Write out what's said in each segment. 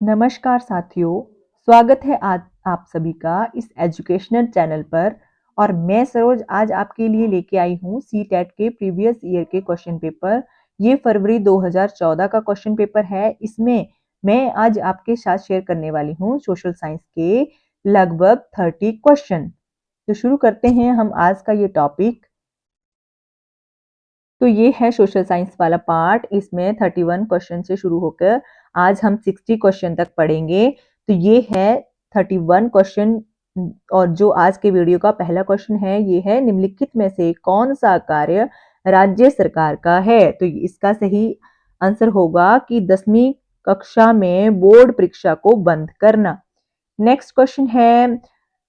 नमस्कार साथियों, स्वागत है आज आप सभी का इस एजुकेशनल चैनल पर। और मैं सरोज आज आपके लिए लेके आई हूँ सीटेट के प्रीवियस ईयर के क्वेश्चन पेपर। ये फरवरी 2014 का क्वेश्चन पेपर है। इसमें मैं आज आपके साथ शेयर करने वाली हूँ सोशल साइंस के लगभग 30 क्वेश्चन। तो शुरू करते हैं हम आज का ये टॉपिक। तो ये है सोशल साइंस वाला पार्ट। इसमें 31 क्वेश्चन से शुरू होकर आज हम 60 क्वेश्चन तक पढ़ेंगे। तो ये है 31 क्वेश्चन। और जो आज के वीडियो का पहला क्वेश्चन है ये है, निम्नलिखित में से कौन सा कार्य राज्य सरकार का है? तो इसका सही आंसर होगा कि 10वीं कक्षा में बोर्ड परीक्षा को बंद करना। नेक्स्ट क्वेश्चन है,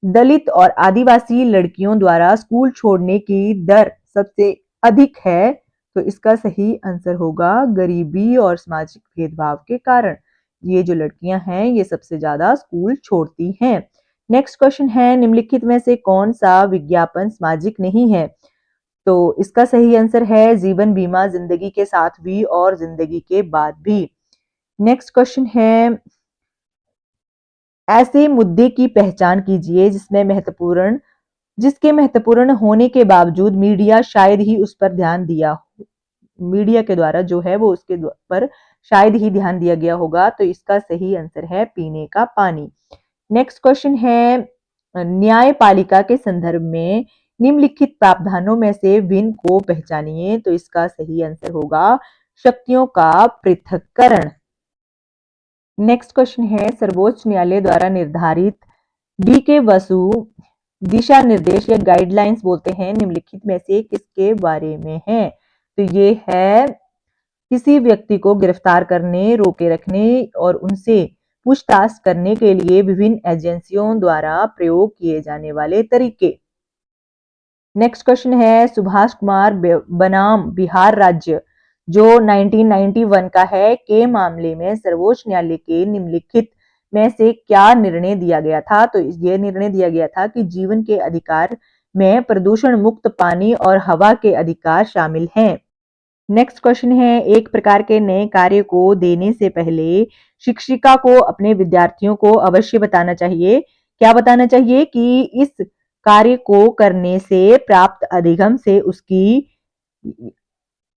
दलित और आदिवासी लड़कियों द्वारा स्कूल छोड़ने की दर सबसे अधिक है। तो इसका सही आंसर होगा गरीबी और सामाजिक भेदभाव के कारण ये जो लड़कियां हैं ये सबसे ज्यादा स्कूल छोड़ती हैं। नेक्स्ट क्वेश्चन है, निम्नलिखित में से कौन सा विज्ञापन सामाजिक नहीं है? तो इसका सही आंसर है जीवन बीमा, जिंदगी के साथ भी और जिंदगी के बाद भी। नेक्स्ट क्वेश्चन है, ऐसे मुद्दे की पहचान कीजिए जिसके महत्वपूर्ण होने के बावजूद मीडिया शायद ही उस पर ध्यान दिया हो। मीडिया के द्वारा जो है वो उसके पर शायद ही ध्यान दिया गया होगा। तो इसका सही आंसर है पीने का पानी। नेक्स्ट क्वेश्चन है, न्यायपालिका के संदर्भ में निम्नलिखित प्रावधानों में से विन को पहचानिए। तो इसका सही आंसर होगा शक्तियों का पृथक्करण। नेक्स्ट क्वेश्चन है, सर्वोच्च न्यायालय द्वारा निर्धारित DK वसु दिशा निर्देश या गाइडलाइंस बोलते हैं, निम्नलिखित में से किसके बारे में है? तो ये है किसी व्यक्ति को गिरफ्तार करने, रोके रखने और उनसे पूछताछ करने के लिए विभिन्न एजेंसियों द्वारा प्रयोग किए जाने वाले तरीके। नेक्स्ट क्वेश्चन है, सुभाष कुमार बनाम बिहार राज्य जो 1991 का है के मामले में सर्वोच्च न्यायालय के निम्नलिखित में से क्या निर्णय दिया गया था? तो ये निर्णय दिया गया था कि जीवन के अधिकार में प्रदूषण मुक्त पानी और हवा के अधिकार शामिल हैं। नेक्स्ट क्वेश्चन है, एक प्रकार के नए कार्य को देने से पहले शिक्षिका को अपने विद्यार्थियों को अवश्य बताना चाहिए। क्या बताना चाहिए? कि इस कार्य को करने से प्राप्त अधिगम से उसकी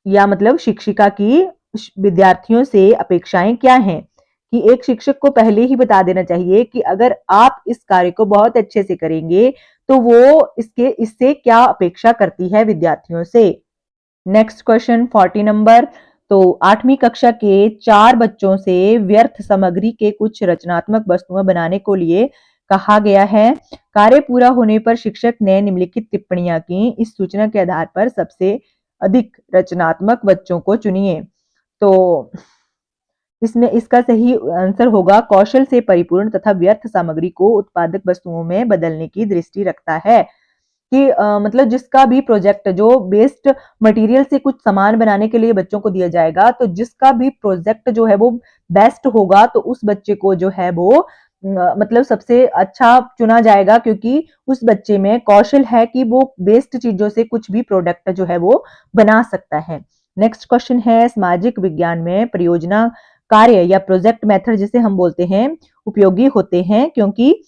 या मतलब शिक्षिका की विद्यार्थियों से अपेक्षाएं क्या हैं। कि एक शिक्षक को पहले ही बता देना चाहिए कि अगर आप इस कार्य को बहुत अच्छे से करेंगे तो वो इससे क्या अपेक्षा करती है विद्यार्थियों से। Next question 40 number. तो 8वीं कक्षा के 4 बच्चों से व्यर्थ सामग्री के कुछ रचनात्मक वस्तुएं बनाने को लिए कहा गया है। कार्य पूरा होने पर शिक्षक ने निम्नलिखित टिप्पणियां की। इस सूचना के आधार पर सबसे अधिक रचनात्मक बच्चों को चुनिए। तो इसमें इसका सही आंसर होगा कौशल से परिपूर्ण तथा व्यर्थ सामग्री को उत्पादक वस्तुओं में बदलने की दृष्टि रखता है। कि मतलब जिसका भी प्रोजेक्ट जो बेस्ड मटेरियल से कुछ सामान बनाने के लिए बच्चों को दिया जाएगा, तो जिसका भी प्रोजेक्ट जो है वो बेस्ट होगा तो उस बच्चे को जो है वो मतलब सबसे अच्छा चुना जाएगा, क्योंकि उस बच्चे में कौशल है कि वो बेस्ड चीजों से कुछ भी प्रोडक्ट जो है वो बना सकता है। नेक्स्ट क्वेश्चन है, सामाजिक विज्ञान में परियोजना कार्य या प्रोजेक्ट मेथड जिसे हम बोलते हैं उपयोगी होते हैं, क्योंकि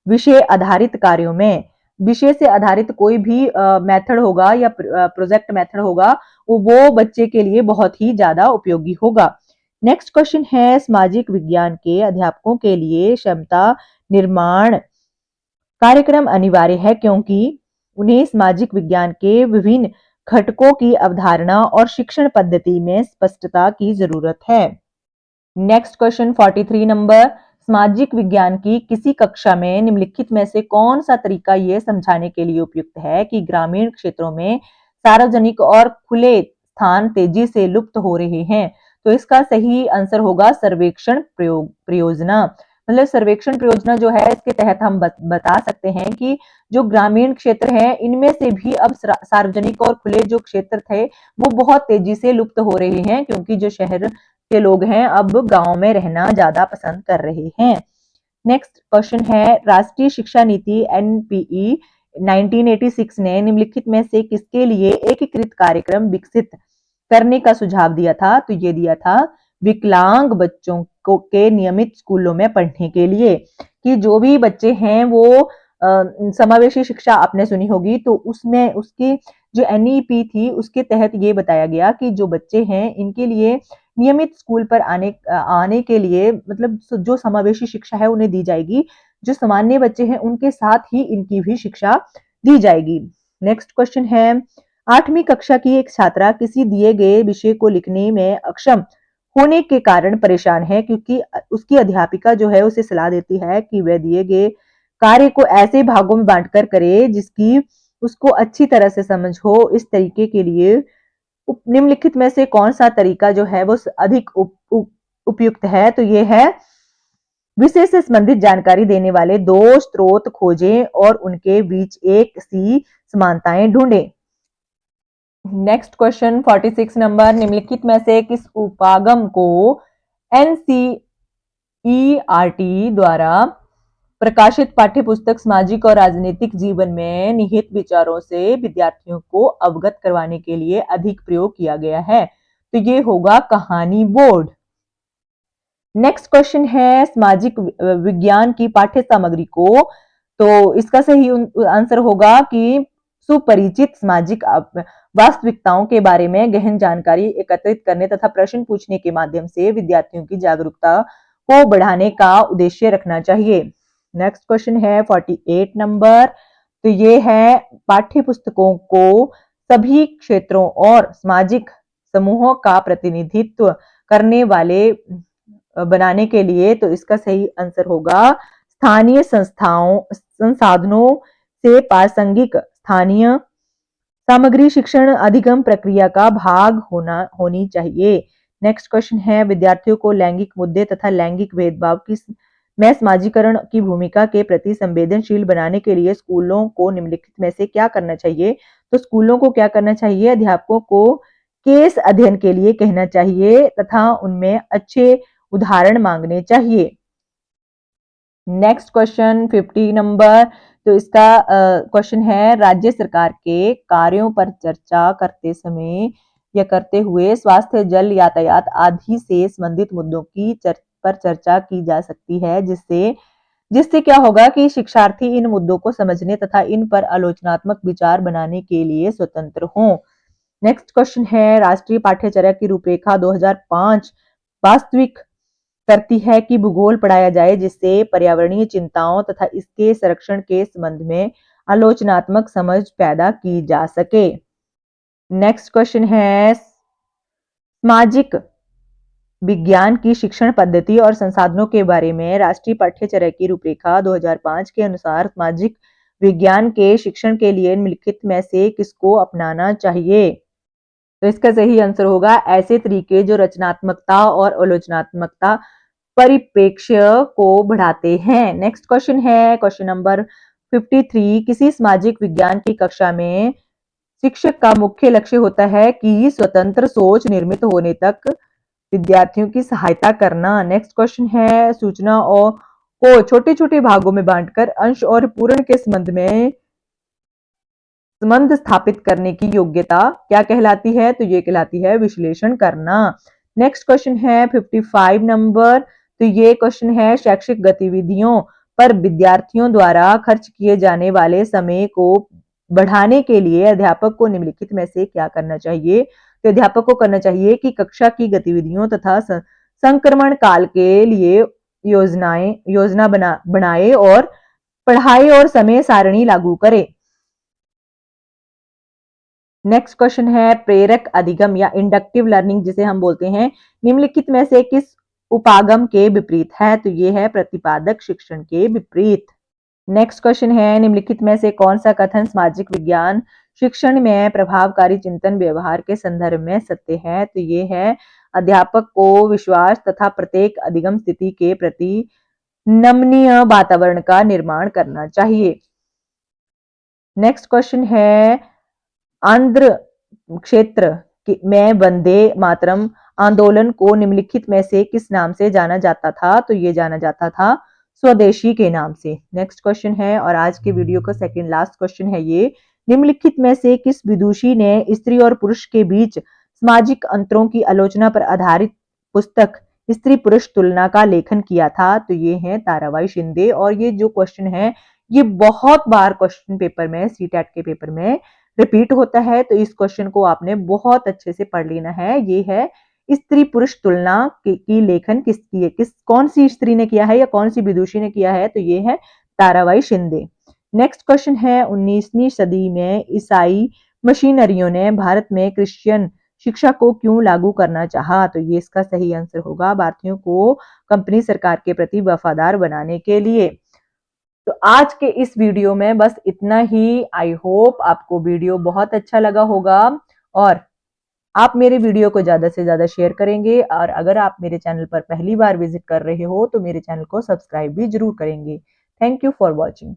विषय आधारित कार्यों में विषय से आधारित कोई भी मेथड होगा या प्रोजेक्ट मेथड होगा वो बच्चे के लिए बहुत ही ज्यादा उपयोगी होगा। नेक्स्ट क्वेश्चन है, सामाजिक विज्ञान के अध्यापकों के लिए क्षमता निर्माण कार्यक्रम अनिवार्य है, क्योंकि उन्हें सामाजिक विज्ञान के विभिन्न घटकों की अवधारणा और शिक्षण पद्धति में स्पष्टता की जरूरत है। नेक्स्ट क्वेश्चन 43 नंबर, सामाजिक विज्ञान की किसी कक्षा में निम्नलिखित में से कौन सा तरीका यह समझाने के लिए उपयुक्त है कि ग्रामीण क्षेत्रों में सार्वजनिक और खुले स्थान तेजी से लुप्त हो रहे हैं? तो इसका सही आंसर होगा सर्वेक्षण परियोजना। मतलब सर्वेक्षण परियोजना जो है इसके तहत हम बता सकते हैं कि जो ग्रामीण क्षेत्र है इनमें से भी अब सार्वजनिक और खुले जो क्षेत्र थे वो बहुत तेजी से लुप्त हो रहे हैं, क्योंकि जो शहर के लोग हैं अब गांव में रहना ज्यादा पसंद कर रहे हैं। नेक्स्ट क्वेश्चन है, राष्ट्रीय शिक्षा नीति NPE 1986 ने निम्नलिखित में से किसके लिए एकीकृत कार्यक्रम विकसित करने का सुझाव दिया था? तो ये दिया था विकलांग बच्चों के नियमित स्कूलों में पढ़ने के लिए, कि जो भी बच्चे हैं वो समावेशी शिक्षा आपने सुनी होगी, तो उसमें उसकी जो एनईपी थी उसके तहत ये बताया गया कि जो बच्चे हैं इनके लिए नियमित स्कूल पर आने के लिए मतलब जो समावेशी शिक्षा है उन्हें दी जाएगी, जो सामान्य बच्चे हैं उनके साथ ही इनकी भी शिक्षा दी जाएगी। नेक्स्ट क्वेश्चन है, 8वीं कक्षा की एक छात्रा किसी दिए गए विषय को लिखने में अक्षम होने के कारण परेशान है, क्योंकि उसकी अध्यापिका जो है उसे सलाह देती है कि वह दिए गए कार्य को ऐसे भागों में बांटकर करे जिसकी उसको अच्छी तरह से समझ हो। इस तरीके के लिए निम्नलिखित में से कौन सा तरीका जो है वो अधिक उपयुक्त है? तो ये है, विषय से संबंधित जानकारी देने वाले दो स्रोत खोजें और उनके बीच एक सी समानताएं ढूंढें। नेक्स्ट क्वेश्चन 46 नंबर, निम्नलिखित में से किस उपागम को एनसीईआरटी द्वारा प्रकाशित पाठ्यपुस्तक सामाजिक और राजनीतिक जीवन में निहित विचारों से विद्यार्थियों को अवगत करवाने के लिए अधिक प्रयोग किया गया है? तो ये होगा कहानी बोर्ड। नेक्स्ट क्वेश्चन है, सामाजिक विज्ञान की पाठ्य सामग्री को, तो इसका सही आंसर होगा कि सुपरिचित सामाजिक वास्तविकताओं के बारे में गहन जानकारी एकत्रित करने तथा प्रश्न पूछने के माध्यम से विद्यार्थियों की जागरूकता को बढ़ाने का उद्देश्य रखना चाहिए। नेक्स्ट क्वेश्चन है 48 नंबर, तो ये है, पाठ्य पुस्तकों को सभी क्षेत्रों और सामाजिक समूहों का प्रतिनिधित्व करने वाले बनाने के लिए, तो इसका सही आंसर होगा स्थानीय संसाधनों से प्रासंगिक स्थानीय सामग्री शिक्षण अधिगम प्रक्रिया का भाग होनी चाहिए। नेक्स्ट क्वेश्चन है, विद्यार्थियों को लैंगिक मुद्दे तथा लैंगिक भेदभाव में समाजीकरण की भूमिका के प्रति संवेदनशील बनाने के लिए स्कूलों को निम्नलिखित में से क्या करना चाहिए? तो स्कूलों को क्या करना चाहिए? अध्यापकों को केस अध्ययन के लिए कहना चाहिए तथा उनमें अच्छे उदाहरण मांगने चाहिए। नेक्स्ट क्वेश्चन 50 नंबर, तो इसका क्वेश्चन है, राज्य सरकार के कार्यों पर चर्चा करते समय या करते हुए स्वास्थ्य, जल, यातायात आदि से संबंधित मुद्दों की पर चर्चा की जा सकती है, जिससे क्या होगा कि शिक्षार्थी इन मुद्दों को समझने तथा इन पर आलोचनात्मक विचार बनाने के लिए स्वतंत्र हों। नेक्स्ट क्वेश्चन है, राष्ट्रीय पाठ्यचर्या की रूपरेखा 2005 वास्तविक करती है कि भूगोल पढ़ाया जाए जिससे पर्यावरणीय चिंताओं तथा इसके संरक्षण के संबंध में आलोचनात्मक समझ पैदा की जा सके। नेक्स्ट क्वेश्चन है, सामाजिक विज्ञान की शिक्षण पद्धति और संसाधनों के बारे में राष्ट्रीय पाठ्यचर्या की रूपरेखा 2005 के अनुसार सामाजिक विज्ञान के शिक्षण के लिए निम्नलिखित में से किसको अपनाना चाहिए? तो इसका सही आंसर होगा ऐसे तरीके जो रचनात्मकता और आलोचनात्मकता परिप्रेक्ष्य को बढ़ाते हैं। नेक्स्ट क्वेश्चन है, क्वेश्चन नंबर 53, किसी सामाजिक विज्ञान की कक्षा में शिक्षक का मुख्य लक्ष्य होता है कि स्वतंत्र सोच निर्मित होने तक विद्यार्थियों की सहायता करना। नेक्स्ट क्वेश्चन है, सूचना और को छोटे छोटे भागों में बांटकर अंश और पूर्ण के संबंध स्थापित करने की योग्यता क्या कहलाती है? तो ये कहलाती है विश्लेषण करना। नेक्स्ट क्वेश्चन है 55 नंबर, तो ये क्वेश्चन है, शैक्षिक गतिविधियों पर विद्यार्थियों द्वारा खर्च किए जाने वाले समय को बढ़ाने के लिए अध्यापक को निम्नलिखित में से क्या करना चाहिए? तो अध्यापक को करना चाहिए कि कक्षा की गतिविधियों तथा संक्रमण काल के लिए योजना बनाए और पढ़ाई और समय सारणी लागू करे। नेक्स्ट क्वेश्चन है, प्रेरक अधिगम या इंडक्टिव लर्निंग जिसे हम बोलते हैं, निम्नलिखित में से किस उपागम के विपरीत है? तो ये है प्रतिपादक शिक्षण के विपरीत। नेक्स्ट क्वेश्चन है, निम्नलिखित में से कौन सा कथन सामाजिक विज्ञान शिक्षण में प्रभावकारी चिंतन व्यवहार के संदर्भ में सत्य है? तो ये है, अध्यापक को विश्वास तथा प्रत्येक अधिगम स्थिति के प्रति नमनीय वातावरण का निर्माण करना चाहिए। नेक्स्ट क्वेश्चन है, आंध्र क्षेत्र में वंदे मातरम आंदोलन को निम्नलिखित में से किस नाम से जाना जाता था? तो ये जाना जाता था स्वदेशी के नाम से। नेक्स्ट क्वेश्चन है, और आज के वीडियो का सेकंड लास्ट क्वेश्चन है ये, निम्नलिखित में से किस विदुषी ने स्त्री और पुरुष के बीच सामाजिक अंतरों की आलोचना पर आधारित पुस्तक स्त्री पुरुष तुलना का लेखन किया था? तो ये है ताराबाई शिंदे। और ये जो क्वेश्चन है ये बहुत बार क्वेश्चन पेपर में, सीटेट के पेपर में रिपीट होता है, तो इस क्वेश्चन को आपने बहुत अच्छे से पढ़ लेना है। ये है स्त्री पुरुष तुलना की लेखन किसकी है, कौन सी स्त्री ने किया है या कौन सी विदुषी ने किया है? तो ये है ताराबाई शिंदे। नेक्स्ट क्वेश्चन है 19वीं सदी में ईसाई मशीनरियों ने भारत में क्रिश्चियन शिक्षा को क्यों लागू करना चाहा? तो ये इसका सही आंसर होगा भारतीयों को कंपनी सरकार के प्रति वफादार बनाने के लिए। तो आज के इस वीडियो में बस इतना ही। आई होप आपको वीडियो बहुत अच्छा लगा होगा और आप मेरे वीडियो को ज़्यादा से ज़्यादा शेयर करेंगे, और अगर आप मेरे चैनल पर पहली बार विजिट कर रहे हो तो मेरे चैनल को सब्सक्राइब भी जरूर करेंगे। Thank you for watching.